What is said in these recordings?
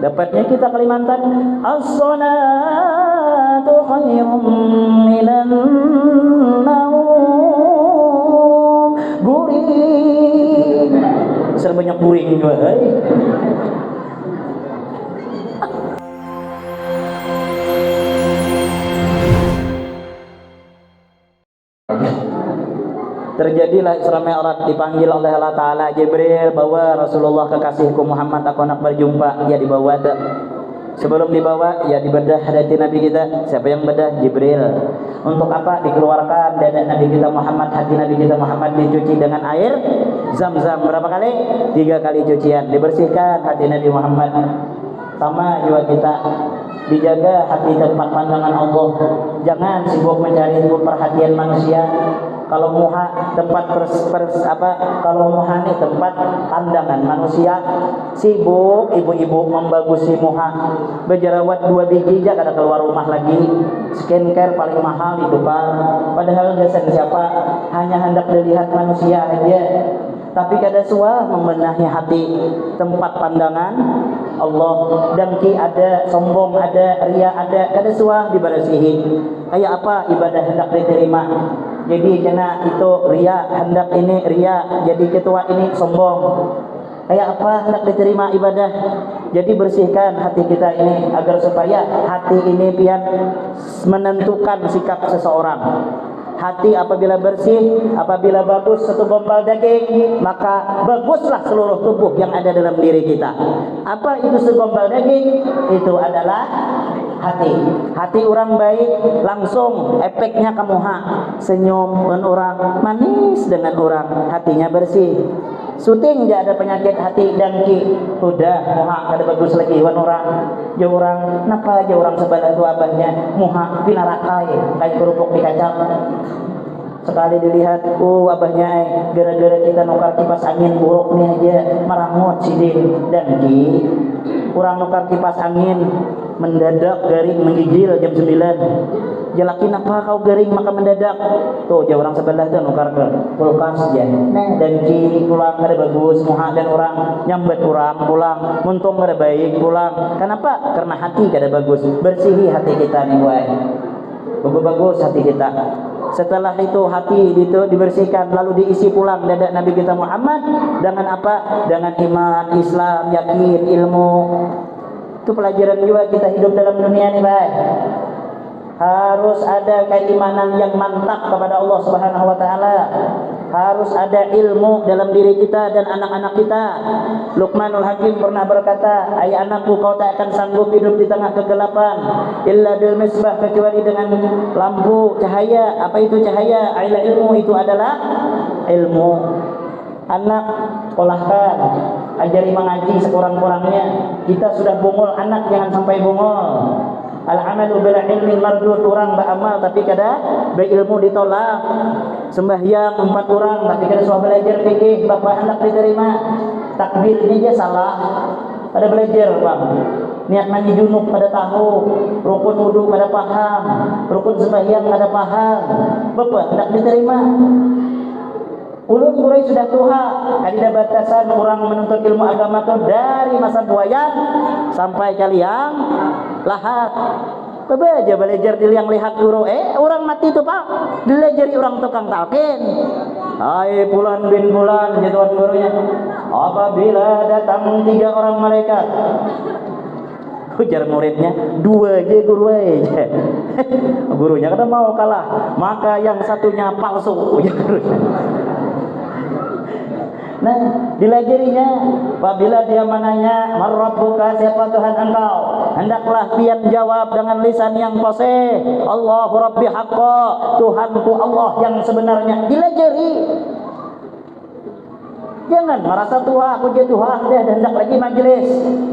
Dapatnya kita Kalimantan, as-salatu khairum minan naum. Guring. Asal banyak guring juga. Terjadilah Isra Mi'raj, dipanggil oleh Allah Ta'ala Jibril, bawa Rasulullah kekasihku Muhammad, aku nak berjumpa. Ya dibawa tak. Sebelum dibawa, ya dibedah hati Nabi kita. Siapa yang bedah? Jibril. Untuk apa? Dikeluarkan dada Nabi kita Muhammad, hati Nabi kita Muhammad dicuci dengan air Zam-Zam. Berapa kali? 3 kali cucian. Dibersihkan hati Nabi Muhammad. Sama juga kita, dijaga hati tempat pandangan Allah. Jangan sibuk mencari perhatian manusia. Kalau muha tempat kalau muha nih tempat pandangan manusia, sibuk ibu-ibu membagusi muha. Berjerawat 2 biji aja kada keluar rumah lagi. Skincare paling mahal itu Pak. Padahal dasar siapa hanya hendak dilihat manusia aja. Tapi kada suah membenahi hati tempat pandangan Allah. Dengki ada, sombong ada, ria ada, kada suah dibersihin. Kayak apa ibadah hendak diterima? Jadi jana itu ria, hendak ini ria, jadi ketua ini sombong. Kayak apa hendak diterima ibadah? Jadi bersihkan hati kita ini agar supaya hati ini pian menentukan sikap seseorang. Hati apabila bersih, apabila bagus satu gombal daging, maka baguslah seluruh tubuh yang ada dalam diri kita. Apa itu segumpal daging? Itu adalah hati. Hati orang baik, langsung efeknya kamu senyum dengan orang, manis dengan orang, hatinya bersih. Syuting dia ada penyakit hati dengki, udah muha kada bagus lagi wan orang. Jauh orang, napa jauh orang sebelah itu abahnya muha pinarakai kayak kerupuk dikacang. Sekali dilihat, abahnya gara-gara kita nukar kipas angin buruk nih aja marangut sidin dengki. Kurang nukar kipas angin mendadak garing menggigil jam 9. Jelakin apa kau garing maka mendadak. Tuh jauh orang sebelah tuh nukar ke kulkas ya. Nah dengki pulang kada bagus muha dan orang nyambet orang pulang muntung kada baik pulang. Kenapa? Karena hati kada bagus. Bersihi hati kita nih boy. Bagus hati kita. Setelah itu hati itu dibersihkan lalu diisi pulang dada Nabi kita Muhammad dengan apa? Dengan iman, Islam, yakin, ilmu. Itu pelajaran juga kita hidup dalam dunia ini, baik. Harus ada keimanan yang mantap kepada Allah Subhanahu wa taala. Harus ada ilmu dalam diri kita dan anak-anak kita. Luqmanul Hakim pernah berkata, "Hai anakku, kau tak akan sanggup hidup di tengah kegelapan illa bil misbah, kecuali dengan lampu cahaya." Apa itu cahaya? Aila ilmu, itu adalah ilmu. Anak sekolahkan, ajari mengaji sekurang-kurangnya. Kita sudah bungul, anak jangan sampai bungul. Al-amalu bila ilmi mardud, orang beramal tapi kada berilmu ditolak. Sembahyang 4 orang tapi kada suah belajar fikih, bapak hendak diterima. Takbir ini aja salah, pada belajar bang. Niat mandi junub pada tahu, rukun wudu pada paham, rukun sembahyang pada paham, bapak hendak diterima. Ulun kurai sudah tua, ada batasan orang menuntut ilmu agama itu dari masa buayan sampai kalian lahat. Coba aja belajar di yang lihat guru. Orang mati itu pak, dilajari orang tukang talqin. Hai bulan bin bulan, jatuhan gurunya. Apabila datang 3 orang malaikat, ujar muridnya 2 aja guru aja. Gurunya kata mau kalah, maka yang satunya palsu, ujar gurunya. Nah, dilajarinya apabila dia menanya, "Man rabbuka?" Siapa Tuhan engkau? Hendaklah pian jawab dengan lisan yang fasih, "Allahu rabbi haqqa." Tuhanku Allah yang sebenarnya. Dilajari. Jangan merasa tua, aku jadi tua, dia hendak lagi majelis.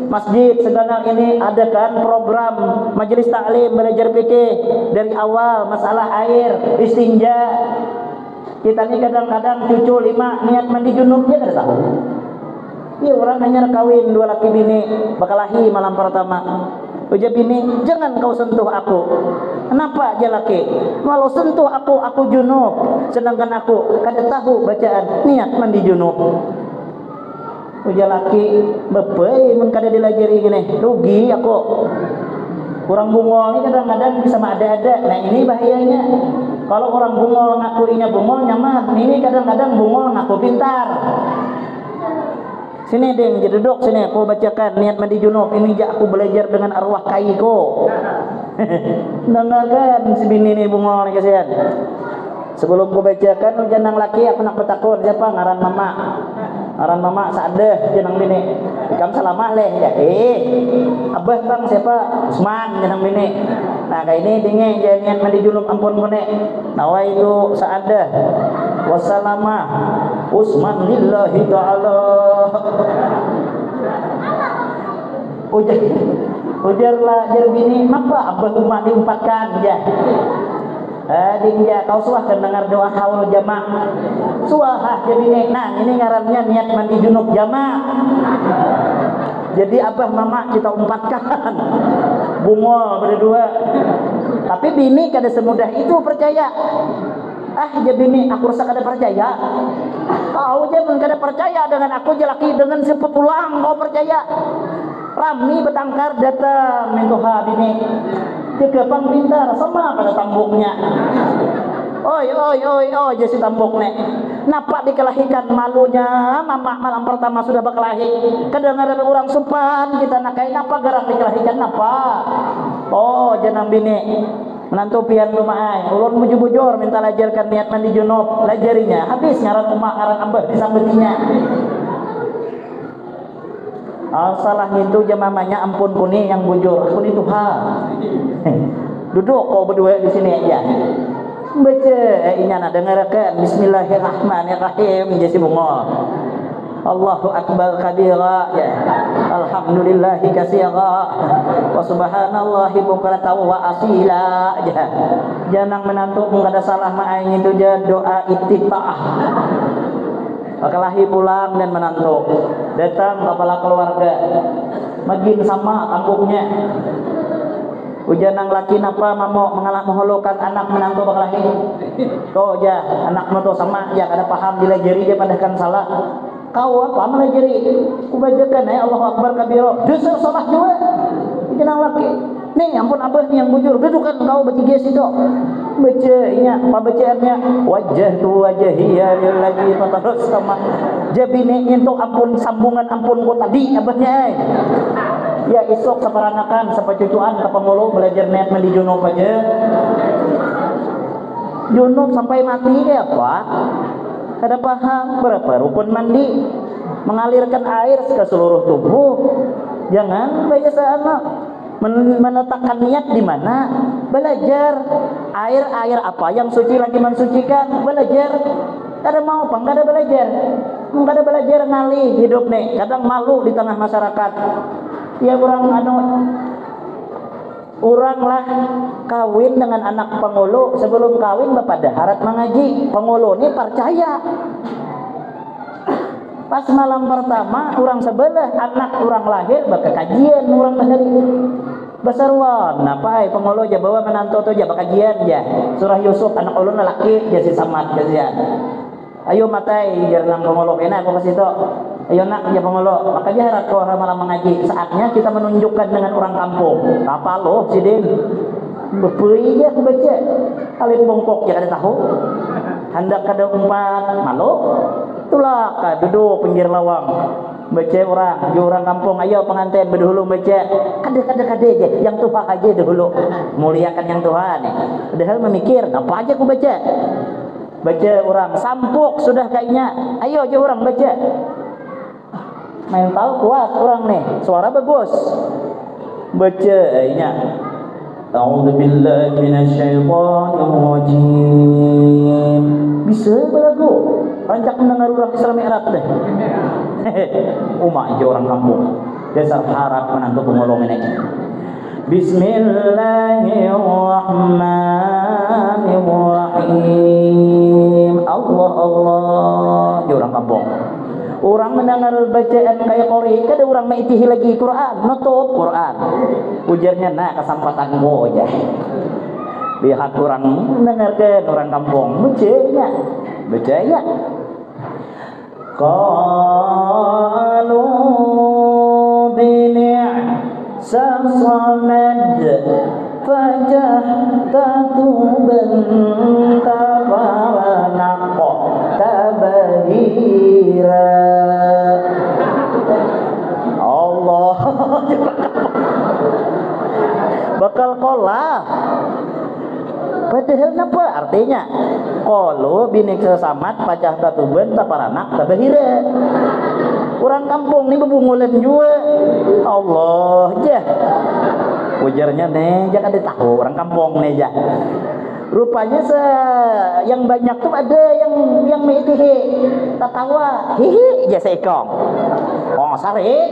Masjid seganal ini adakan program majelis taklim belajar fikih dari awal, masalah air, istinja. Kita ni kadang-kadang cucu 5 niat mandi junub dia kada tahu. Iya orang hanya kawin 2 laki bini, bakalahi malam pertama. Ujar bini, jangan kau sentuh aku. Kenapa dia laki? Kalau sentuh aku junub. Sedangkan aku kada tahu bacaan niat mandi junub. Ujar laki bepei mun kada dilajari gini rugi aku. Orang bungol ini kadang-kadang bisa ada-ada. Nah ini bahayanya. Kalau orang bungol ngakuinya bungol nyaman. Ini kadang-kadang bungol ngaku pintar. Sini deng, jadi duduk sini. Aku bacakan niat mandi junub. Ini jak aku belajar dengan arwah kaiko. Dengarkan si bini ini bungol nih kasihan. Sebelum aku bacakan janang laki aku nak bertakun siapa ngaran mama. Ngaran mama sadeh jenang bini. Ikam salamah leh ya. Abah bang siapa? Usman jenang bini. Nah kayak ini dingin jangan mandi junub ampun kone. Nawa itu sadeh. Wassalamah Usman lillahi ta'ala. Ujarlah jar bini mapa abah umah diumpatkan ya. Dia kau suah kan dengar doa haul jamaah. Suah jadi nih. Nah ini ngarannya niat mandi junub jamaah. Jadi abah mama kita umpatkan bungol berdua. Tapi bini kada semudah itu percaya. Jadi bini aku rasa kada percaya. Kau aja pun kada percaya dengan aku jelaki dengan sepetulang kau percaya. Rami betangkar datang mentoha bini. Kepang pintar sama pada tambuknya. Oi jadi tambuknya. Napa dikelahikan malunya mama malam pertama sudah berkelahi. Kedengaran orang sumpan kita nak kayak napa gerak dikelahikan napa. Jenang bini menantu pian rumah ulun bujur-bujur minta lajarkan niat mandi junub lajarinya habis ngaran umak ngaran abah disambetinya. Salah itu jamamanya ampun kuni yang bujur ampun itu duduk kau berdua di sini aja baca ini nak dengarkan Bismillahirrahmanirrahim jadi bungol Allahu akbar kabira ya. Alhamdulillahi katsira wa subhanallahi bukratan wa asila ya. Jangan menantu kada salah main itu je doa iftitah. Kelahi pulang dan menantu datang kepala keluarga magin sama kampungnya ujanang laki napa mamo mengalak menghulukan anak menantu berkelahi kau aja anakmu tuh sama ya kada paham dilajari dia padahkan salah kau apa melajari kubajakan Allahu akbar kabira dosa salah juga ujanang laki nih ampun abah nih yang bujur dudukan kau bertiga situ bacanya apa bacaannya wajah tu wajahiyya lillazi fatarus sama jabine nyentuh ampun sambungan ampun ku tadi abahnya ya esok saparanakan sapacucuan ka pangulu belajar niat mandi junub aja junub sampai mati ya apa kada paham berapa rukun mandi mengalirkan air ke seluruh tubuh jangan biasa anak menletakkan niat di mana belajar air apa yang suci lagi mensucikan belajar kada mau kada belajar ngalih hidup nih kadang malu di tengah masyarakat ya orang lah kawin dengan anak pengulu sebelum kawin bapak daharat mengaji pengulu ini percaya pas malam pertama orang sebelah anak orang lahir baka kajian orang bener besarwan napa pengolo aja bawa menantu tu aja baka kajian aja surah Yusuf anak ulun lelaki jadi samat kajian ayo matai jarang pengolo enak aku kasih tu ayo nak ya pengolo maka jarak kau malam mengaji saatnya kita menunjukkan dengan orang kampung apa lo sidin bepui aja aku baca alin bongkok ya kada tahu hendak kada umpat malu itulah duduk pinggir lawang baca orang kampung ayo pengantin berdahulu baca kada aja yang Tuhan aja dahulu muliakan yang Tuhan padahal memikir apa aja aku baca orang sampuk sudah kayaknya ayo aja orang baca mental kuat orang nih suara bagus baca nya A'udzu billahi minasyaitonir rajim. Bisa belagu. Rancak mendengar orang Islam Arab deh. Umak je orang kampung. Dasar harap menantu pengolong ini. Bismillahirrahmanirrahim. Allah je orang kampung. Orang mendengar bacaan kayak kori, kada orang maitihi lagi Quran, nutup Quran. Ujarnya nak kesempatan gua aja. Lihat orang mendengarkan orang kampung, bacanya. qalu bini'sa samad fajahtatu bentabaranaqo tabahira. Allah bakal kolah. Padahal apa artinya? Qalu biniksa samad pacah tatuben taparanak tabahira. Orang kampung nih bebungulan juga. Allah jah. Ujarnya nih jangan ditahu orang kampung nih jah. Rupanya yang banyak tuh ada yang mitihi tatawa hihi ya seekong. Oh sare.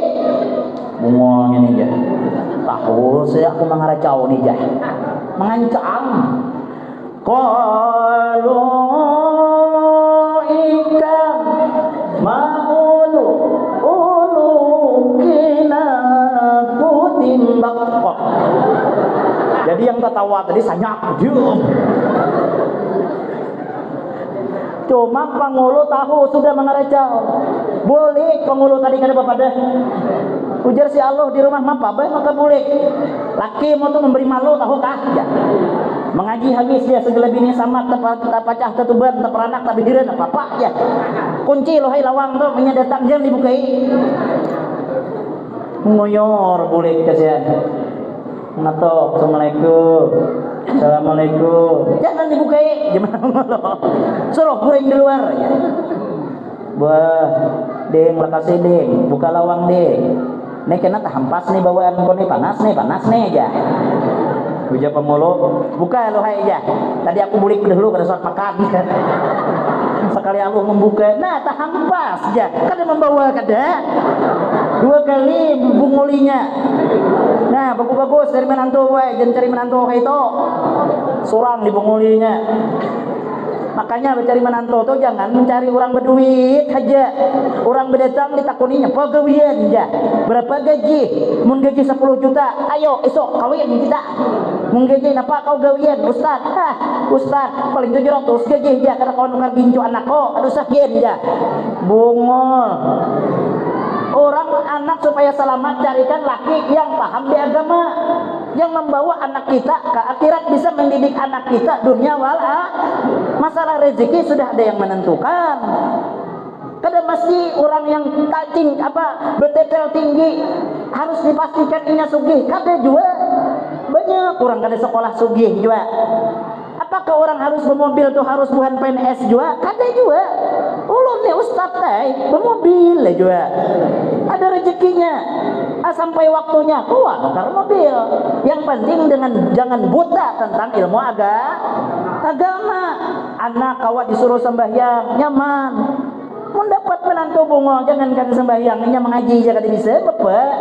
Bungolnya nih jah. Tahu saya aku mengaracau nih jah. Mengancam. Qalu ikan maulu kina kutimbak. Jadi yang tertawa tadi sanyak diam. Cuma pangulu tahu sudah mengaracau. Boleh pangulu tadi kan apa dah? Ujar si Allah di rumah mapa baik maka boleh. Laki mau tuh memberi malu tahu kah? Ya. Mengaji habis dia segala bini sama tapacah tetuban taperanak tapi diren apa ya. Kunci lo hai lawang tuh punya datang jam dibukai. Ngoyor boleh kasihan. Nato, assalamualaikum. Assalamualaikum. Jangan dibukai. Gimana lo? Suruh goreng di luar ya. Wah, deng makasih deng. Buka lawang deng. Nih kena hampas nih bawaan kau nih panas nih aja. Ujar pemulu, buka lo hai aja. Tadi aku bulik dulu pada saat makan. Sekali Allah membuka, nah tak hampas aja. Kada membawa kada. 2 kali bungulinya. Nah bagus-bagus dari menantu wae, jangan cari menantu kayak itu. Surang di bungulinya. Makanya mencari menantu tuh jangan mencari orang berduit aja. Orang berdatang ditakuninya pegawaian aja. Berapa gaji? Mun gaji 10 juta. Ayo esok kawin kita. Mun gaji apa kau gawian? Ustaz. Ustaz paling 700 gaji aja karena kau nukar gincu anak kau. Aduh sakit aja. Bungol. Orang anak supaya selamat carikan laki yang paham di agama, yang membawa anak kita ke akhirat, bisa mendidik anak kita dunia wal masalah rezeki sudah ada yang menentukan. Kada mesti orang yang betetel tinggi harus dipastikan inya sugih. Kada juga banyak orang kada sekolah sugih juga. Apakah orang harus bermobil tuh harus bukan PNS juga? Kada juga. Ulun nih ustaz bermobil juga. Ada rezekinya. Sampai waktunya keluar nukar mobil. Yang penting jangan buta tentang ilmu agama. Anak kawat disuruh sembahyang nyaman. Mendapat menantu bungo jangankan sembahyang, nya mengaji aja kada bisa bapak.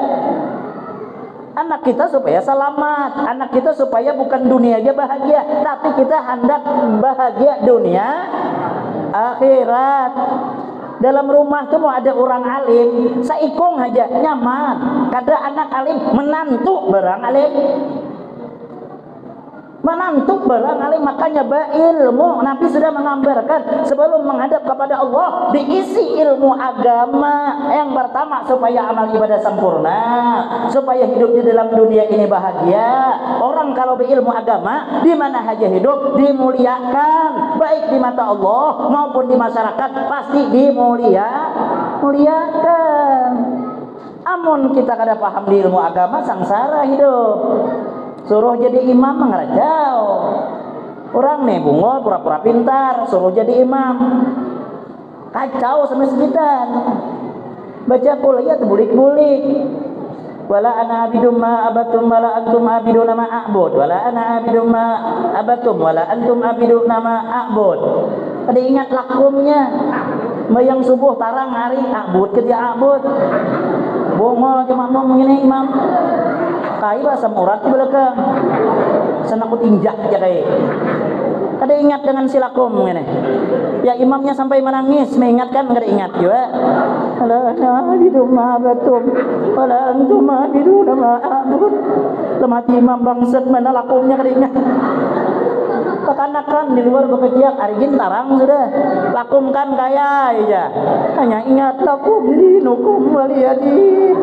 Anak kita supaya selamat, anak kita supaya bukan dunia aja bahagia, tapi kita hendak bahagia dunia akhirat. Dalam rumah tuh mau ada orang alim, saikong aja nyaman. Kada anak alim menantu barang alim. Menantu barang alim, makanya ilmu Nabi sudah menggambarkan sebelum menghadap kepada Allah diisi ilmu agama. Yang pertama supaya amal ibadah sempurna, supaya hidup di dalam dunia ini bahagia. Orang kalau berilmu agama di mana saja hidup dimuliakan, baik di mata Allah maupun di masyarakat pasti dimuliakan. Amun kita kada paham di ilmu agama sangsara hidup. Suruh jadi imam mengerajau. Orang nih bungo pura-pura pintar, suruh jadi imam. Kacau sama sekitar. Baca kuliah terbulik-bulik. Wala ana abidum ma abatum wala antum abiduna ma a'bud. Wala ana abidum ma abatum wala antum abiduna ma a'bud. Ada ingat lakumnya. Mayang subuh tarang hari a'bud ke dia a'bud. Bungo cuma mau begini imam. Kai bahasa murad di belakang. Sana aku tinjak aja kai. Kada ingat dengan silakum ini. Ya imamnya sampai menangis, mengingatkan kada ingat juga. Ala nabidu ma batum wala antum abidu ma abud. Lemati imam bangsat mana lakumnya kada ingat. Kekanakan di luar bekerja arigin tarang sudah. Lakumkan kaya aja. Hanya ingat lakum dinukum waliyadin.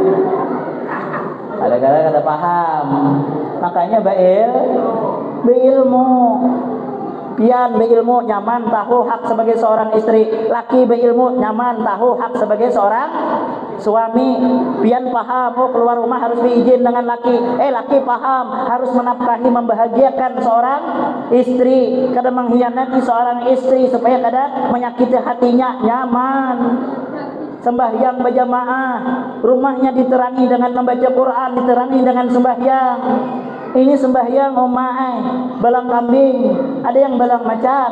Kadang-kadang kada paham. Makanya beilmu. Pian beilmu nyaman tahu hak sebagai seorang istri. Laki beilmu nyaman tahu hak sebagai seorang suami. Pian paham keluar rumah harus diizin dengan laki. Laki paham harus menafkahi membahagiakan seorang istri. Kada mengkhianati seorang istri supaya kada menyakiti hatinya. Nyaman sembahyang berjamaah, rumahnya diterangi dengan membaca Quran, diterangi dengan sembahyang. Ini sembahyang omai, balang kambing, ada yang balang macan,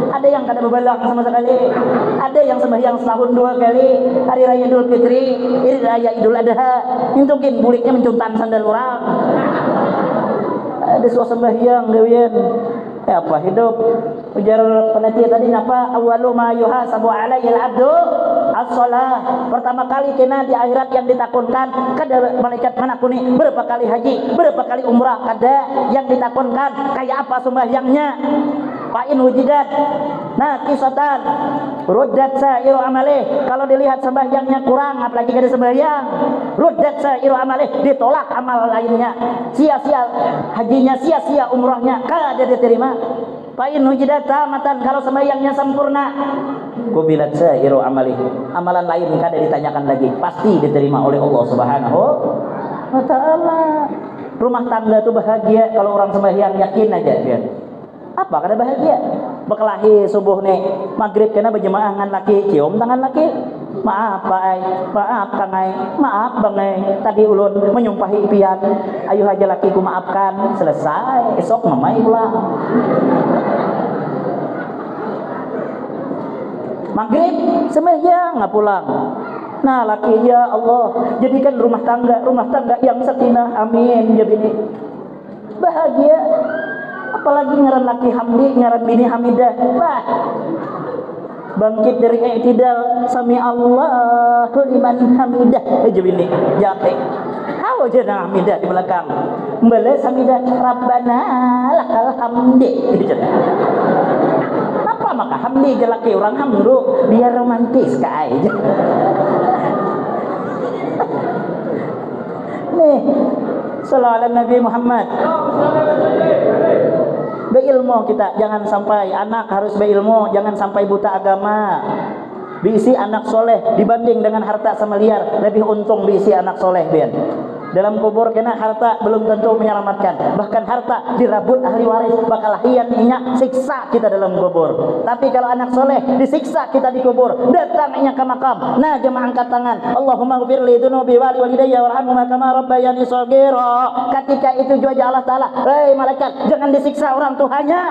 ada yang kada berbalang sama sekali, ada yang sembahyang setahun 2 kali, hari raya Idul Fitri, hari raya Idul Adha, intukin buliknya mencuntan sandal orang. Ada suasana sembahyang gawian. Apa hidup? Ujar peneliti tadi apa? Awwalu ma yuhasabu alaihi al-'abdu as-shalah. Pertama kali kena di akhirat yang ditakunkan kada malaikat manakuni berapa kali haji, berapa kali umrah, kada yang ditakunkan kayak apa sembahyangnya. Fa'in wujidat naqisatan ruddat sa'iru amalih. Kalau dilihat sembahyangnya kurang, apalagi kada sembahyang, ruddat sa'iru amalih, ditolak amal lainnya. Sia-sia hajinya, sia-sia umrahnya, kada diterima. Fa'in wujidat tamatan, kalau sembahyangnya sempurna, kubilat sa'iru amalih, amalan lain kada ditanyakan lagi, pasti diterima oleh Allah Subhanahu wa ta'ala. Rumah tangga itu bahagia kalau orang sembahyang, yakin aja dia. Apa kada bahagia? Bekelahi subuh nih, maghrib kena berjemaah ngan laki, cium tangan laki. Maaf Pak Ai, maaf Kang Ai, maaf Bang Ai, tadi ulun menyumpahi pian, ayo aja lakiku maafkan, selesai, esok mamai pulang. Maghrib sembahyang nggak pulang. Nah laki, ya Allah jadikan rumah tangga yang sakinah, amin ya bini. Bahagia. Apalagi ngaran laki hamdi, ngaran bini hamidah. Wah, bangkit dari i'tidal, sami Allahu liman hamidah. Aja bini jate how aja na hamidah di belakang balas hamidah rabbana lakal hamdi. Apa maka hamdi je laki orang hamdu biar romantis ka aja. Nih sallallahu Nabi Muhammad. Beilmu kita, jangan sampai anak harus beilmu, jangan sampai buta agama. Diisi anak soleh dibanding dengan harta sama liar, lebih untung diisi anak soleh biar. Dalam kubur kena harta belum tentu menyelamatkan, bahkan harta dirabut ahli waris bakal hian minyak siksa kita dalam kubur. Tapi kalau anak soleh disiksa kita di kubur, datangnya ke makam, nah jemaah angkat tangan, Allahumma ghfir li dzunubi wali walidayya warhamhuma kama rabbayani shaghira. Ketika itu juga Allah Taala, hei malaikat, jangan disiksa orang tuanya,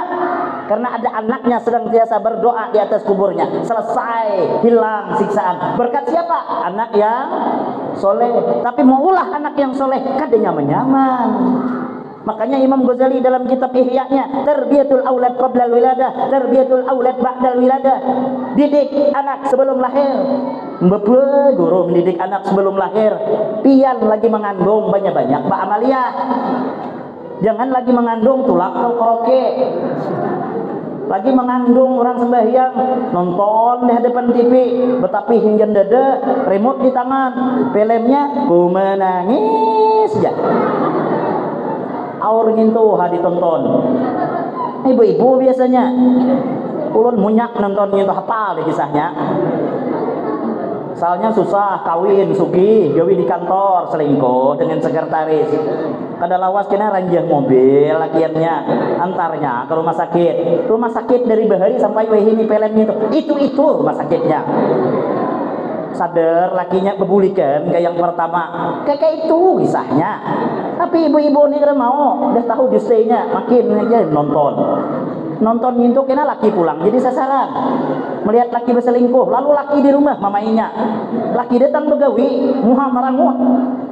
karena ada anaknya sedang biasa berdoa di atas kuburnya, selesai hilang siksaan. Berkat siapa? Anak yang soleh. Tapi mau ulah anak yang soleh kadanya menyaman. Makanya Imam Ghazali dalam kitab Ihya-nya, tarbiyatul aulad qabla al-wiladah, tarbiyatul aulad ba'da al-wiladah. Didik anak sebelum lahir. Mbebe guru mendidik anak sebelum lahir. Pian lagi mengandung banyak-banyak Pak Amalia. Jangan lagi mengandung tulak koroke. Lagi mengandung orang sembahyang, nonton di hadapan TV, betapi hingga dada, remote di tangan, filmnya ku menangis ya. Aur ngintu ditonton. Ibu-ibu biasanya, ulun munyak nonton ngintu hafal kisahnya. Soalnya susah kawin sugih, gawi di kantor selingkuh dengan sekretaris. Kada lawas kena ranjah mobil lakiannya, antarnya ke rumah sakit. Rumah sakit dari bahari sampai wehini pelen itu rumah sakitnya. Sadar lakinya bebulikan kayak yang pertama, kayak itu kisahnya. Tapi ibu-ibu ini kada mau, udah tahu justenya, makin aja nonton itu kena laki pulang jadi sasaran, melihat laki berselingkuh, lalu laki di rumah mamainya, laki datang begawi muha marangut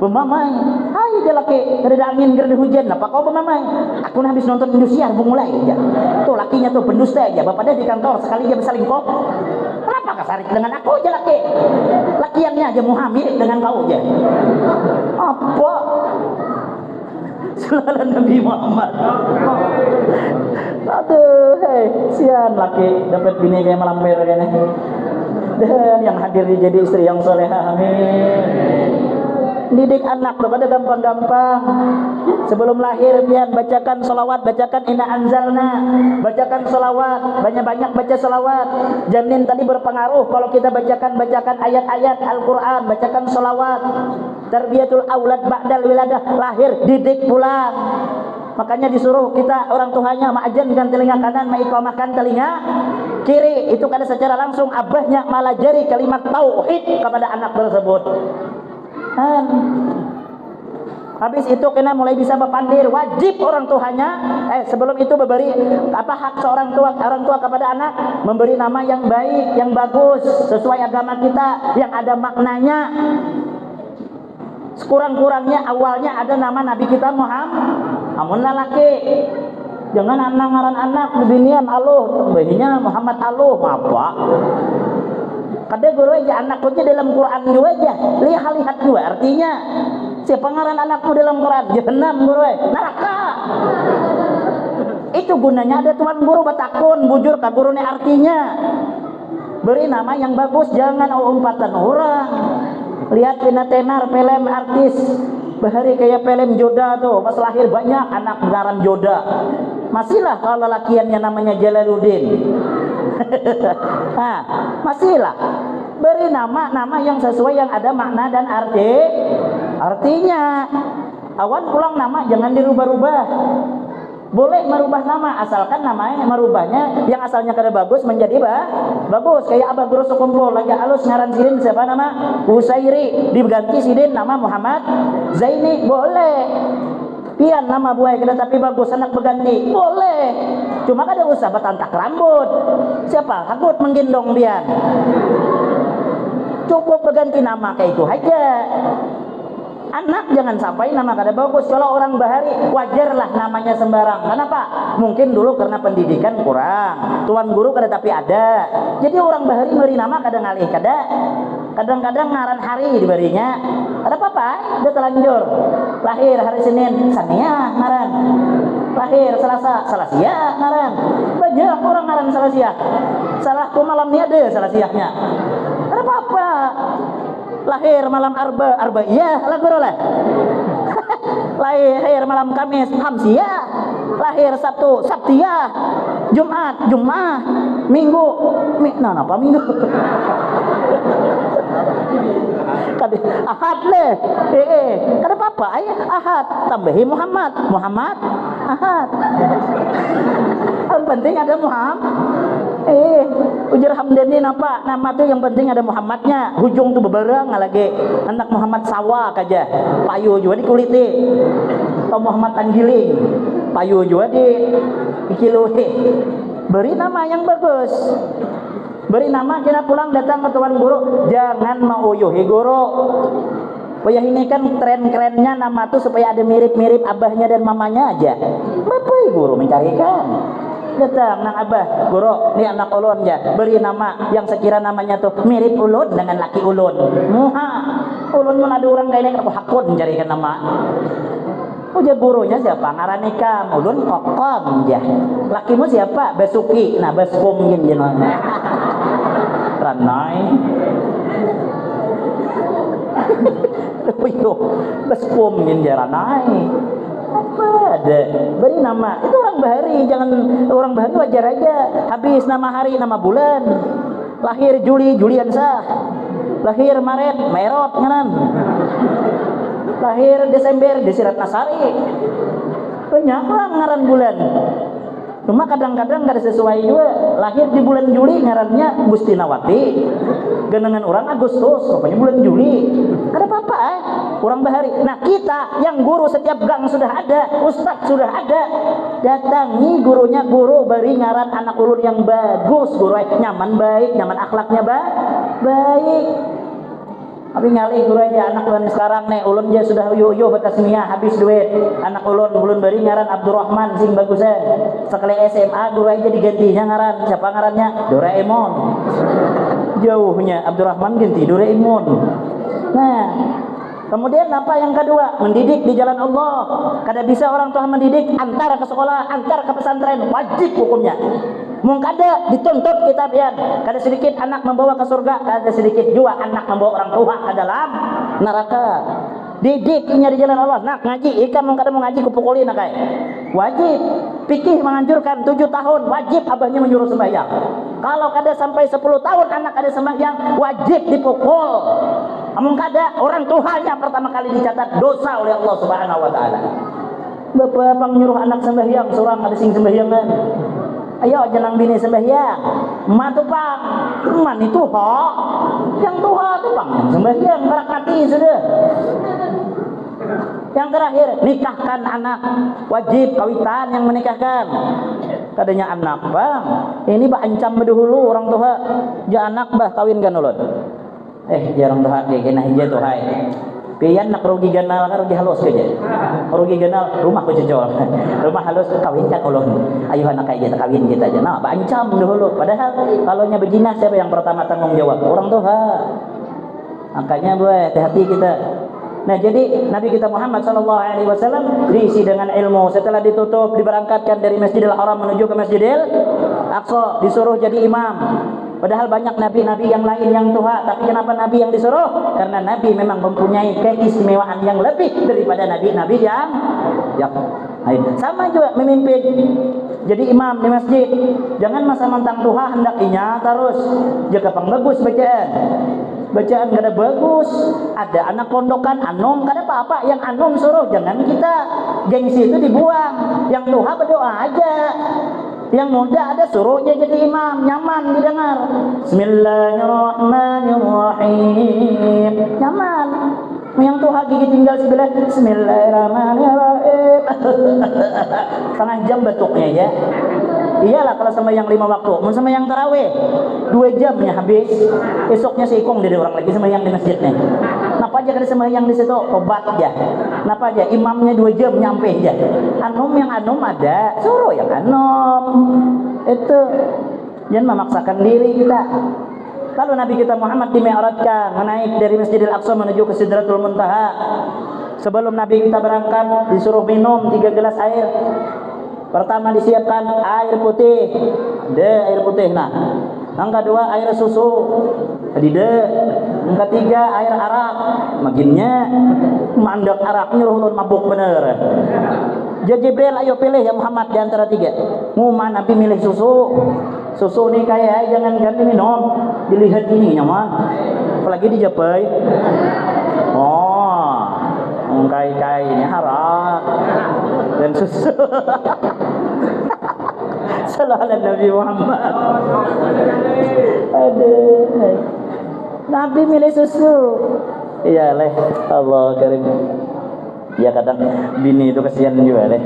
bemamai, hai dia laki ada angin gerda hujan, apa kau bemamai, aku habis nonton Indosiar mulai ya. Tuh lakinya tuh pendusta aja, bapak dia di kantor sekali dia berselingkuh, kenapa kasarik dengan aku aja lakiannya aja muha mirip dengan kau aja, apa Sallallahu Nabi Muhammad. Aduh, sian laki dapat bini kayak malamber kayaknya. Dan yang hadir jadi istri yang solehah, amin. Didik anak tuh pada gampang-gampang. Sebelum lahir pian bacakan selawat, bacakan inna anzalna, bacakan selawat, banyak-banyak baca selawat. Janin tadi berpengaruh kalau kita bacakan ayat-ayat Al-Quran, bacakan selawat. Tarbiyatul aulad ba'dal wiladah, lahir didik pulang. Makanya disuruh kita orang tuanya ma'ajankan telinga kanan, ma'iqamahkan telinga kiri. Itu karena secara langsung abahnya malajari kalimat tauhid kepada anak tersebut. Habis itu kena mulai bisa berpandir, wajib orang tuanya sebelum itu memberi hak seorang tua kepada anak, memberi nama yang baik, yang bagus sesuai agama kita, yang ada maknanya. Sekurang-kurangnya awalnya ada nama Nabi kita Muhammad. Amun lalaki jangan anak ngaran anak binian aluh, bayinya Muhammad aluh apa? Kada guru aja anaknya dalam Quran juga aja. Lihat juga artinya. Siapa ngaran anakmu dalam Quran? Jahannam guru, neraka. Itu gunanya ada tuan guru batakun bujur ka gurune artinya. Beri nama yang bagus, jangan umpatan orang. Lihat kena tenar film artis bahari kayak film Joda tuh, pas lahir banyak anak ngaran Joda. Masihlah kalau lakiannya namanya Jalaluddin. Masihlah beri nama yang sesuai, yang ada makna dan artinya. Awan pulang nama jangan dirubah-rubah. Boleh merubah nama asalkan namanya merubahnya yang asalnya kada bagus menjadi bagus. Kayak Abah Guru Sekumpul lagi halus ngaran sidin siapa nama Usairi, diganti sidin nama Muhammad Zaini, boleh. Pian nama buaya kada tapi bagus anak berganti, boleh. Cuma kada usah batantak rambut. Siapa hakut menggendong pian. Cukup berganti nama kayak itu aja. Anak jangan sampai nama kada bagus. Kalau orang bahari wajarlah namanya sembarang. Kenapa? Mungkin dulu karena pendidikan kurang, tuan guru kada tapi ada. Jadi orang bahari beri nama kada ngalih kada. Kadang-kadang ngaran hari diberinya. Ada apa-apa? Udah telanjur. Lahir hari Senin, Sania ngaran. Lahir Selasa, Salasia ngaran. Banyak orang ngaran Salasia. Salahku malam ini ada Salasiahnya. Ada apa-apa? Lahir malam Arba iya lah guru lah. Lahir malam Kamis Hamsiah. Lahir Sabtu Sabtiah. Jumat Jum'ah. Minggu apa Minggu? Kade Ahad leh. Kada apa-apa ayah Ahad tambahi Muhammad Ahad. Yang penting ada Muhammad. Ujar Hamdani apa? Nama tuh yang penting ada Muhammadnya. Hujung tuh beberang lagi. Anak Muhammad Sawa aja. Payu juga di kuliti. Atau Muhammad Tanggiling. Payu juga di kiluhi. Beri nama yang bagus. Beri nama kena pulang datang ke tuan guru. Jangan mauyuhi guru. Wah ini kan tren-kerennya nama tuh supaya ada mirip-mirip abahnya dan mamanya aja. Bapak guru mencarikan. Datang nang abah guru ini anak ulun ya, beri nama yang sekira namanya tuh mirip ulun dengan laki ulun. Ulun pun ada orang kayaknya aku hakun mencarikan nama. Uja gurunya siapa? Ngaranikam ulun kokom ya. Lakimu siapa? Basuki. Nah baskum gin jenongnya. Ranai. Baskum gin jaranai. Apa ada beri nama itu orang bahari, jangan orang bahari wajar aja. Habis nama hari nama bulan, lahir Juli Juliansah, lahir Maret Merot ngaran, lahir Desember Desirat Nasari. Banyak orang ngaran bulan. Cuma kadang-kadang nggak sesuai juga. Lahir di bulan Juli ngarannya Gustinawati, genangan orang Agustus, rupanya bulan Juli. Ada apa-apa orang bahari. Nah kita yang guru setiap gang sudah ada, ustadz sudah ada, datangi gurunya, guru beri ngaran anak ulun yang bagus, guru nyaman baik, nyaman akhlaknya baik. Tapi ngalih guru aja anak ulun sekarang nih, ulun aja sudah yo batasmia habis duit. Anak ulun beri ngaran Abdurrahman sing bagusan. Sekali SMA guru aja digantinya ngaran. Siapa ngarannya? Doraemon. Jauhnya Abdurrahman ganti Doraemon. Nah, Kemudian apa yang kedua? Mendidik di jalan Allah. Kada bisa orang tua mendidik antara ke sekolah, antara ke pesantren, wajib hukumnya. Mung kada dituntut kita pian. Kada sedikit anak membawa ke surga, kada sedikit juga anak membawa orang tua ke dalam neraka. Didiknya di jalan Allah. Nak ngaji, ikan mung kada mau ngaji kupukulin nak wajib. Fikih menganjurkan 7 tahun wajib abahnya menyuruh sembahyang. Kalau kada sampai 10 tahun anak kada sembahyang, wajib dipukul. Amun kada, orang tuanya pertama kali dicatat dosa oleh Allah Subhanahu wa taala. Bapak pang nyuruh anak sembahyang, seorang ada sing sembahyangan. Ayo jangan bini sembahyang. Emak tu pang, emak itu hak. Yang tuha tu pang yang sembahyang, barak mati sudah. Yang terakhir, nikahkan anak. Wajib kawitan yang menikahkan. Kadanya anak bang, ini bah ancam dahulu orang tua. Ja anak bah kawinkan ulun. Jarang tuh kayak kena hija tuh hai. Pian nak rugi ganal kan rugi halus aja. Rugi ganal rumah ku jual. Rumah halus kawin kan ulun. Ayo anak kayak kita kawin kita aja. Nah, bancam dulu. Padahal kalau nya berzina siapa yang pertama tanggung jawab? Orang tua. Makanya buat hati-hati kita. Nah, jadi Nabi kita Muhammad SAW diisi dengan ilmu. Setelah ditutup, diberangkatkan dari Masjidil Haram menuju ke Masjidil Aqsa, disuruh jadi imam. Padahal banyak nabi-nabi yang lain yang tua, tapi kenapa nabi yang disuruh? Karena nabi memang mempunyai keistimewaan yang lebih daripada nabi-nabi yang lain. Sama juga memimpin jadi imam di masjid. Jangan masa mentang tuha hendakinya terus jaga pang bagus bacaan kada bagus. Ada anak pondokan anum kada apa-apa, yang anum suruh, jangan kita gengsi itu dibuang. Yang tuha berdoa aja. Yang muda ada suruhnya jadi imam, nyaman didengar. Bismillahirrahmanirrahim, nyaman. Yang tuha gigi tinggal sebelah Bismillahirrahmanirrahim. Setengah jam batuknya ya. Iyalah kalau sembahyang 5 waktu, mau sembahyang tarawih 2 jamnya habis. Esoknya seikong dari orang lagi sembahyang di masjidnya. Napa aja kada sembahyang di situ, tobat aja. Napa aja imamnya 2 jam nyampe aja. Anum yang anum ada, suruh yang anum. Itu jangan memaksakan diri kita. Lalu Nabi kita Muhammad dimi'rajkan, menaik dari Masjidil Aqsa menuju ke Sidratul Muntaha. Sebelum Nabi kita berangkat disuruh minum 3 gelas air. Pertama disiapkan air putih, air putih. Nah, yang kedua air susu, yang ketiga air arak. Maginnya mandak arak nyuruh mabuk bener. Jadi Jibril, ayo pilih ya Muhammad di antara 3. Mau mana Nabi milih susu? Susu nih kayak jangan ganti minum. Dilihat ini nyaman. Apalagi dijapai. Kai ini haram dan susu. Sallallahu Nabi Muhammad. Aduh. Nabi milih susu. Iya leh. Allah karim. Ya kadang bini itu kasihan juga leh.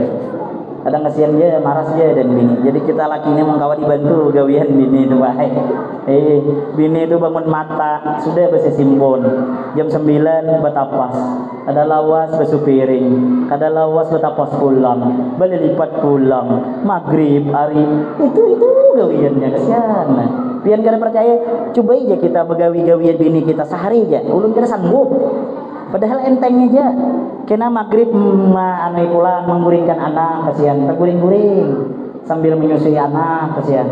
Kadang kasihan dia, maras dia dan bini. Jadi kita laki ini mengkawa dibantu gawian bini itu baik. Bini itu bangun mata sudah besi simbon. Jam 9 betapas. Ada lawas besu piring. Ada lawas betapas pulang. Balik lipat pulang. Maghrib hari itu gawiannya kasihan. Pian kada percaya, coba aja kita begawi-gawian bini kita sehari aja. Ulun kada sanggup. Padahal entengnya aja. Kena maghrib anai pulang mengguringkan anak, kasihan. Terguring-guring sambil menyusui anak, kasihan.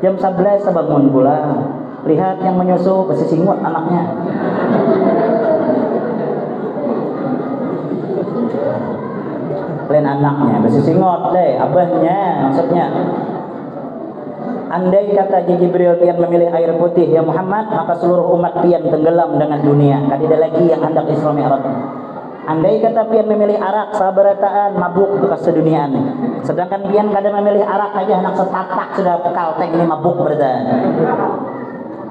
Jam 11 bangun pulang. Lihat yang menyusu pasti singut anaknya. Lain anaknya pasti singot deh, abahnya maksudnya. Andai kata Jibril pian memilih air putih ya Muhammad, maka seluruh umat pian tenggelam dengan dunia. Kada lagi yang hendak Isra Mi'raj. Andai kata pian memilih arak, sabarataan mabuk bekas seduniaan. Sedangkan pian kada memilih arak aja anak setatak sudah kalteng ini mabuk berdan.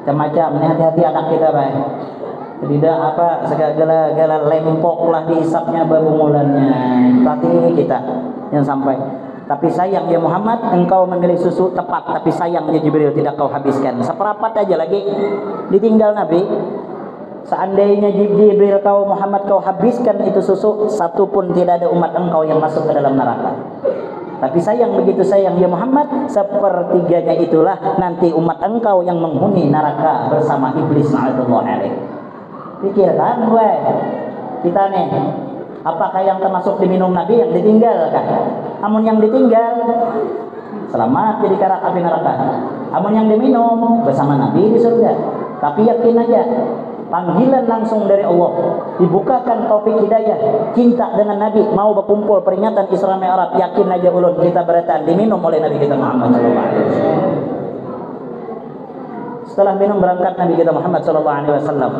Macam-macam, ini hati-hati anak kita baik. Tidak apa segala-gala lempok lah diisapnya babungulannya. Berarti kita yang sampai. Tapi sayang ya Muhammad, engkau memilih susu tepat, tapi sayang ya Jibril tidak kau habiskan. Seperapat aja lagi ditinggal Nabi. Seandainya Jibril kau Muhammad kau habiskan itu susu, satu pun tidak ada umat engkau yang masuk ke dalam neraka. Tapi sayang, begitu sayang ya Muhammad, sepertiganya itulah nanti umat engkau yang menghuni neraka bersama iblis na'udzubillah alaih. Pikirkan gue. kita nih, apakah yang termasuk diminum Nabi yang ditinggalkan? Amun yang ditinggal selamat jadi karak api neraka. Amun yang diminum bersama Nabi di surga. Tapi yakin aja, panggilan langsung dari Allah, dibukakan taufik hidayah, cinta dengan Nabi, mau berkumpul peringatan Isra Mi'raj, yakin aja ulun kita beretan diminum oleh Nabi kita Muhammad sallallahu alaihi wasallam. Setelah minum berangkat Nabi kita Muhammad sallallahu alaihi wasallam.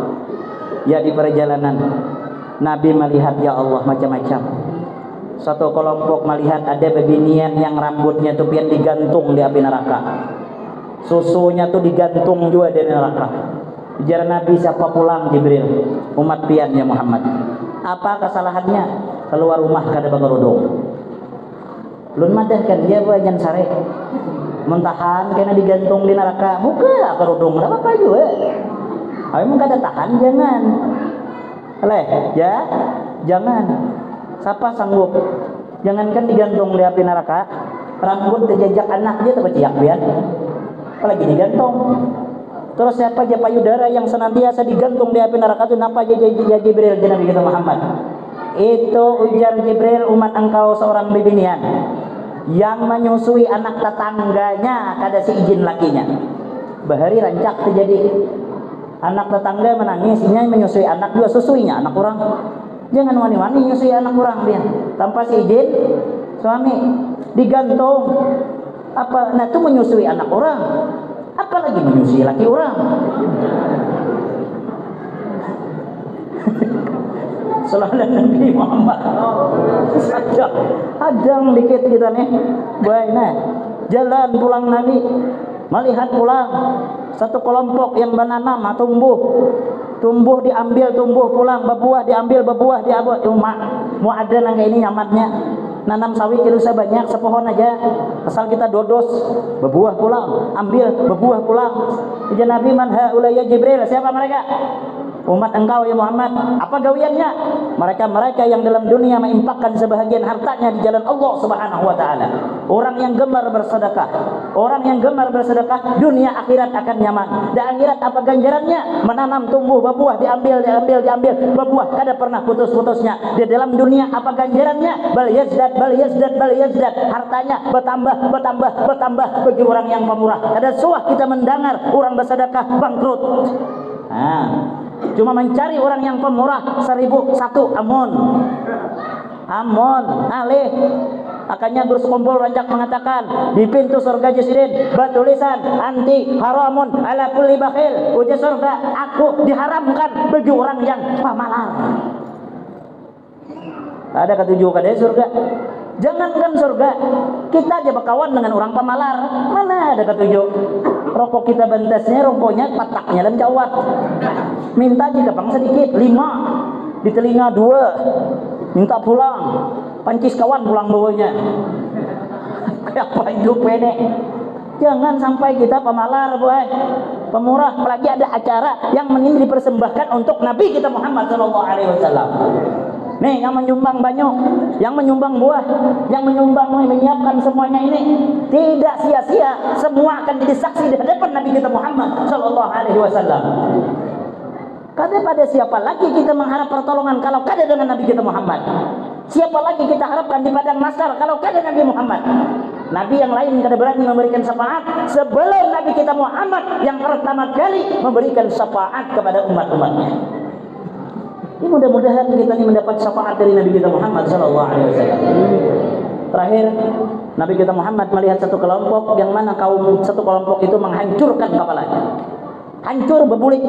Ya di perjalanan Nabi melihat ya Allah macam-macam. Satu kelompok melihat ada bebinian yang rambutnya tuh pian digantung di api neraka. Susunya tuh digantung juga di neraka. Bicara Nabi siapa pulang Jibril, umat pian ya Muhammad. Apa kesalahannya? Keluar rumah kada bagarudung. Lun madah kan dia bayan sare. Mentahan kena digantung di neraka. Buka kerudung, enggak apa-apa juga. Ayo mun kada tahan jangan. Leh, ya, jangan. Siapa sanggup? Jangankan digantung di api neraka, rambut terjejak anak dia terpeciak pian. Apalagi digantung. Terus siapa aja payudara yang senantiasa digantung di api neraka itu napa aja Jibril Nabi kita Muhammad. Itu ujar Jibril, umat engkau seorang bibinian yang menyusui anak tetangganya kada seizin lakinya. Bahari rancak terjadi. Anak tetangga menangisnya menyusui anak juga susuinya anak orang. Jangan wani-wani menyusui anak orang dia tanpa seizin suami digantung. Apa nah itu menyusui anak orang, apalagi menyusui laki orang. Sallallahu Nabi Muhammad. Adang dikit kita nih, baiknya jalan pulang Nabi, melihat pulang satu kelompok yang menanam tumbuh diambil tumbuh pulang, berbuah diambil berbuah diambil. Mau ada nangga ini nyamatnya. Nanam sawit kilo sebanyak sepohon aja, asal kita dodos berbuah pulang, ambil berbuah pulang. Ujar Nabi, man haulaya Jibril, siapa mereka? Umat engkau ya Muhammad. Apa gawiannya? Mereka yang dalam dunia menginfakkan sebahagian hartanya di jalan Allah Subhanahu wa taala. Orang yang gemar bersedekah. Orang yang gemar bersedekah, dunia akhirat akan nyaman. Dan akhirat apa ganjarannya? Menanam tumbuh berbuah diambil berbuah kada pernah putus-putusnya. Di dalam dunia apa ganjarannya? Bal yazdad. Hartanya bertambah bagi orang yang pemurah. Kada suah kita mendengar orang bersedekah bangkrut. Cuma mencari orang yang pemurah 1001 amon alih. Akannya Gus Kumpul Rancak mengatakan di pintu surga Jasirin bertulisan anti haramun ala kulli bakhil. Uji surga, aku diharamkan bagi orang yang pamalar. Ada ketujuh kadang surga. Jangankan surga, kita aja berkawan dengan orang pamalar. Mana ada ketujuh? Rokok kita bentasnya, rokoknya pataknya dan jawat. Minta jika bang sedikit 5, di telinga 2, minta pulang. Pancis kawan pulang bawanya. Apa hidup ini? Jangan sampai kita pemalar, boy. Pemurah, apalagi ada acara yang ingin dipersembahkan untuk Nabi kita Muhammad SAW. Nih, yang menyumbang banyak, yang menyumbang buah, yang menyumbang menyiapkan semuanya ini tidak sia-sia, semua akan jadi saksi di hadapan Nabi kita Muhammad SAW. Kada pada siapa lagi kita mengharap pertolongan kalau kada dengan Nabi kita Muhammad? Siapa lagi kita harapkan di padang mahsyar kalau kada Nabi Muhammad? Nabi yang lain kada berani memberikan syafaat sebelum Nabi kita Muhammad yang pertama kali memberikan syafaat kepada umat-umatnya. Ini mudah-mudahan kita ini mendapat syafaat dari Nabi kita Muhammad SAW. Terakhir, Nabi kita Muhammad melihat satu kelompok yang mana kaum satu kelompok itu menghancurkan kapalanya. Hancur berbulik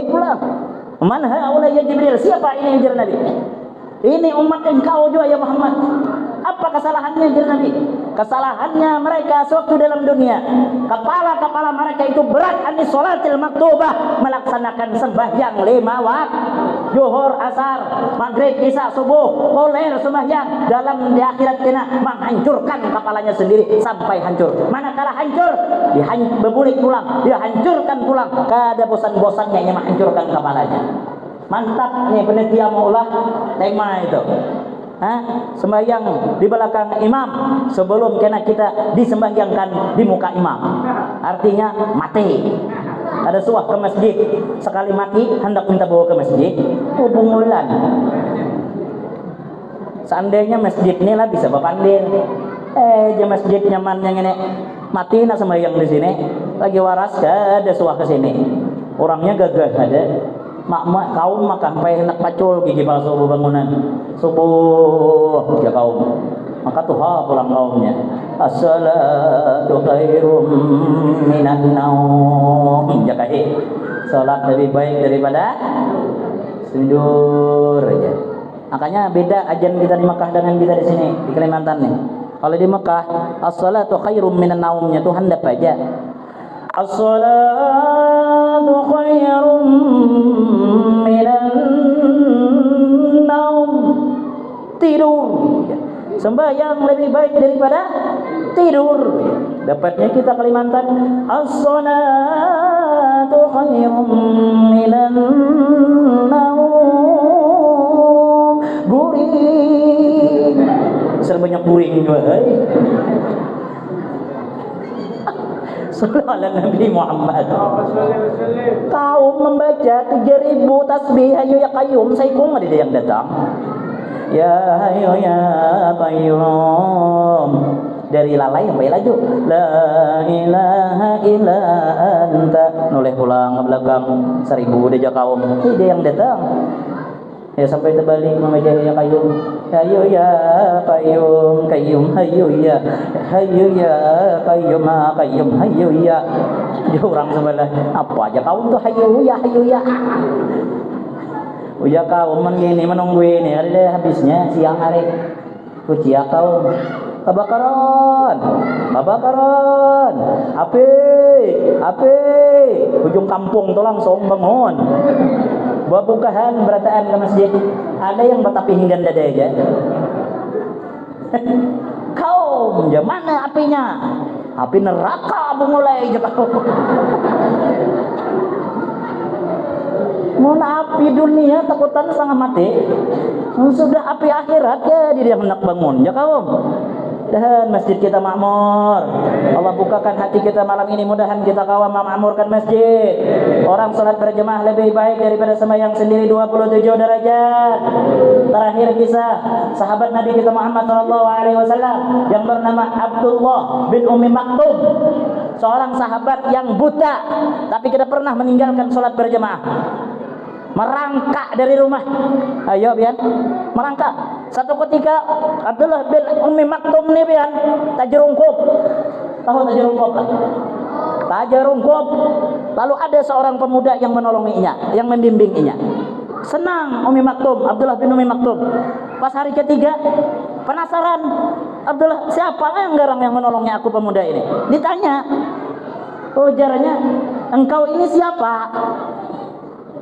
pulang. Man haula ya Jibril? Siapa ini yang Nabi? Ini umat engkau juga ya Muhammad. Apa kesalahannya Nabi? Kesalahannya mereka sewaktu dalam dunia, kepala-kepala mereka itu berat anis sholatil maktubah, melaksanakan sembahyang 5 waktu, zuhur, asar, maghrib, isya, subuh, qoler sembahyang. Dalam di akhirat kena menghancurkan kepalanya sendiri sampai hancur. Manakala hancur, berbulik pulang, dia hancurkan pulang. Kada bosan-bosannya yang menghancurkan kepalanya. Mantap nih penitia maulah tema itu. Sembahyang di belakang imam sebelum kena kita disembahyangkan di muka imam. Artinya mati. ada suah ke masjid, sekali mati hendak minta bawa ke masjid, hubungulan. Seandainya masjid ini lah bisa bapandil. Masjid nyaman yang ini mati nak sembahyang di sini, lagi waras ada suah ke sini. Orangnya gagah ada. Mak kaum maka sampai hendak pacul gigi pas subuh bangunan. Subuh ya kaum. Maka tuh pulang kaumnya. As-salatu khairum minan naum. Jakahi. Salat lebih baik daripada tidur aja. Makanya beda ajan kita di Mekah dengan kita di sini di Kalimantan nih. Kalau di Mekah, as-salatu khairum minan naumnya tuh handap aja. As-salatu khairum minan naum. Tidur. Sembahyang lebih baik daripada tidur. Dapatnya kita Kalimantan, as-salatu khairum minan naum. Guring. Banyak guring juga. Sallallahu Nabi Muhammad. Kaum membaca 3000 tasbih hayu ya qayyum, saikung ada yang datang. Ya hayu ya qayyum. Dari lalai sampai laju. La ilaha illa anta. Noleh pulang ke belakang 1000 dia kaum. Dia yang datang. Ya sampai terbalik membaca ya qayyum. Hayu ya qayyum, qayyum hayu ya. Hayu ya qayyum, qayyum hayu ya. Dia orang sebelah apa aja kaum tuh hayu ya, hayu ya. Uya kaum gini menunggu ini hari deh habisnya siang hari. Kucia kaum kebakaran, api, ujung kampung tuh langsung bangun. Bukahan berataan ke masjid. Ada yang betapi hingga dada aja. Kaum, mana apinya? Api neraka mulai aja kau. Mau api dunia takutan setengah mati. Sudah api akhirat ya dia hendak bangun ya kaum. Dan masjid kita makmur. Allah bukakan hati kita malam ini, mudahan kita kawam memakmurkan masjid. Orang salat berjemaah lebih baik daripada sembahyang sendiri 27 derajat. Terakhir kisah sahabat Nabi kita Muhammad SAW yang bernama Abdullah bin Ummi Maktum, seorang sahabat yang buta tapi tidak pernah meninggalkan salat berjemaah. Merangkak dari rumah. Ayo bian, merangkak. Satu ketika Abdullah bin Ummi Maktum nih bian tajerungkup. Tahu tajerungkup lah. Tajerungkup. Lalu ada seorang pemuda yang menolonginya, yang membimbinginya. Senang Ummi Maktum, Abdullah bin Ummi Maktum. Pas hari ketiga penasaran, Abdullah, siapa yang garang yang menolongnya aku pemuda ini? Ditanya. Ujarnya, engkau ini siapa?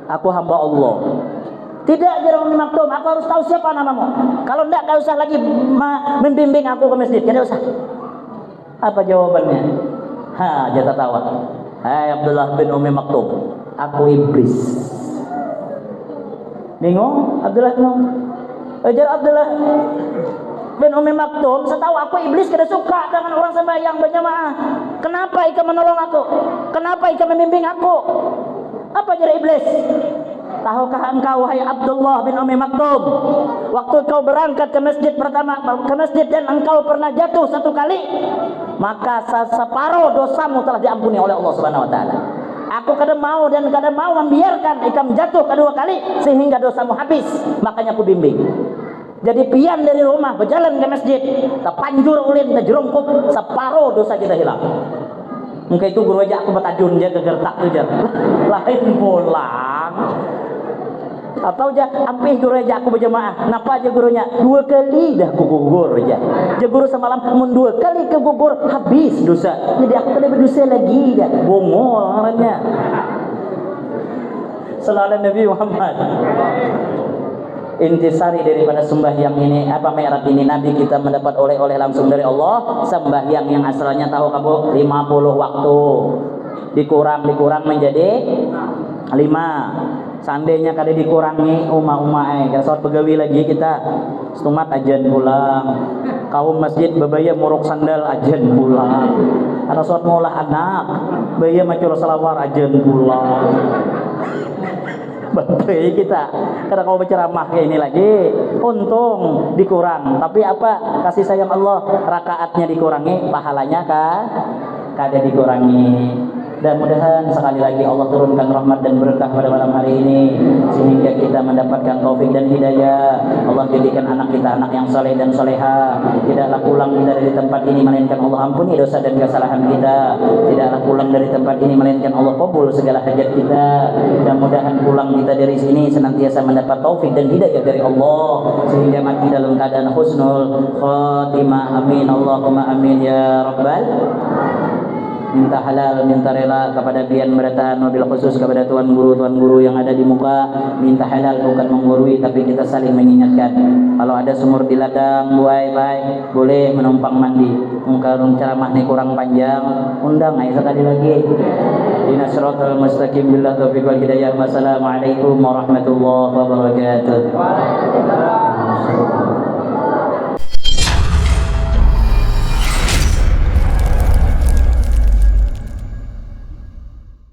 Aku hamba Allah. Tidak, jarang Maktum, aku harus tahu siapa namamu. Kalau enggak usah lagi membimbing aku ke masjid, tidak usah. Apa jawabannya? Dia tertawa. Hai Abdullah bin Ummi Maktum, aku iblis. Bingung? Abdullah bin Ummi Maktum, setahu aku iblis tidak suka dengan orang sembahyang berjamaah. Kenapa ika menolong aku? Kenapa ika membimbing aku? Apa jadi iblis? Tahukah engkau wahai Abdullah bin Ummi Maktum, waktu kau berangkat ke masjid pertama ke masjid dan engkau pernah jatuh satu kali, maka separuh dosamu telah diampuni oleh Allah Subhanahu wa taala. Aku kadang mau membiarkan engkau jatuh kedua kali sehingga dosamu habis, makanya aku bimbing. Jadi pian dari rumah berjalan ke masjid, terpanjur ulin terjerungkup, separuh dosa kita hilang. Mungkin itu guru aja aku batajun dia kegertak tuh lain pulang. Atau aja ampih guru aja aku berjamaah. Napa aja gurunya 2 kali dah aku gugur aja. Dia guru semalam mun 2 kali ke gugur habis dosa. Jadi aku kena berdosa lagi dah. Bongol orangnya. Sallallahu Nabi Muhammad. Intisari daripada sembahyang ini, apa mi'raj ini, Nabi kita mendapat oleh-oleh langsung dari Allah. Sembahyang yang asalnya tahu kamu 50 waktu dikurang menjadi 5. Seandainya kada dikurangi umah-umah kada sawat begawi lagi kita setumat ajan pulang. Kaum masjid bebaya muruk sandal ajan pulang. Ada sawat ngolah anak baya macul selawar ajan pulang. Bapak kita karena kalau berceramah kayak ini lagi untung dikurang, tapi apa kasih sayang Allah rakaatnya dikurangi pahalanya kada dikurangi. Dan mudah-mudahan sekali lagi Allah turunkan rahmat dan berkah pada malam hari ini sehingga kita mendapatkan taufik dan hidayah. Allah jadikan anak kita anak yang soleh dan soleha. Tidaklah pulang kita dari tempat ini melainkan Allah ampuni dosa dan kesalahan kita. Tidaklah pulang dari tempat ini melainkan Allah kabul segala hajat kita. Dan mudah-mudahan pulang kita dari sini senantiasa mendapat taufik dan hidayah dari Allah sehingga mati dalam keadaan husnul khatimah. Amin Allahumma amin ya rabbal. Minta halal, minta rela kepada pian beratan, mobil khusus kepada tuan guru yang ada di muka. Minta halal bukan menggurui, tapi kita saling mengingatkan. Kalau ada sumur di ladang, buai baik, boleh menumpang mandi. Kalau ceramah ini kurang panjang, undang aja sekali lagi. Inna siratal mustaqim billah taufiq wal hidayah. Wassalamualaikum warahmatullahi wabarakatuh.